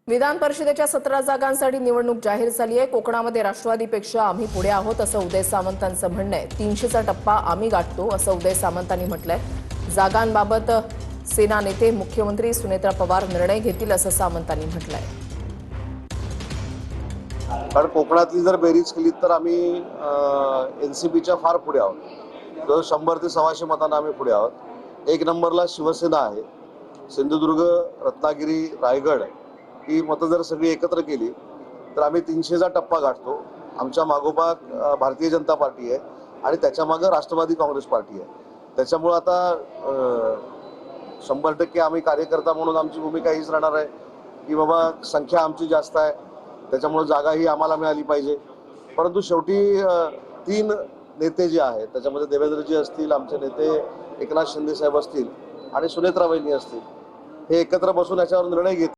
विधान परिषदेच्या 17 जागांसाठी निवडणूक जाहीर झाली आहे। कोकणामध्ये राष्ट्रवादीपेक्षा आम्ही पुढे आहोत असं उदय सामंतांचं म्हणणं आहे। 300चा टप्पा आम्ही गाठतो असं उदय सामंतांनी म्हटलंय। जागांबाबत सेना नेते मुख्यमंत्री सुनेत्रा पवार निर्णय घेतील असं सामंतांनी म्हटलंय। कारण कोकणातली जर बेरीज केली तर आम्ही एनसीपीच्या फार पुढे आहोत। जवळ 100 ते 125 मतांना आम्ही पुढे आहोत। एक नंबरला शिवसेना आहे। सिंधुदुर्ग, रत्नागिरी, रायगड ही मतं जर सगळी एकत्र केली तर आम्ही 300चा टप्पा गाठतो। आमच्या मागोपाठ भारतीय जनता पार्टी आहे आणि त्याच्या मागे राष्ट्रवादी काँग्रेस पार्टी आहे। त्याच्यामुळे आता 100% आम्ही कार्यकर्ता म्हणून आमची भूमिका हीच राहणार आहे की बाबा संख्या आमची जास्त आहे, त्याच्यामुळे जागा ही आम्हाला मिळाली पाहिजे। परंतु शेवटी 3 नेते जे आहेत त्याच्यामध्ये देवेंद्रजी असतील, आमचे नेते एकनाथ शिंदे साहेब असतील आणि सुनेत्रा वहिनी असतील, हे एकत्र बसून याच्यावर निर्णय घेतील।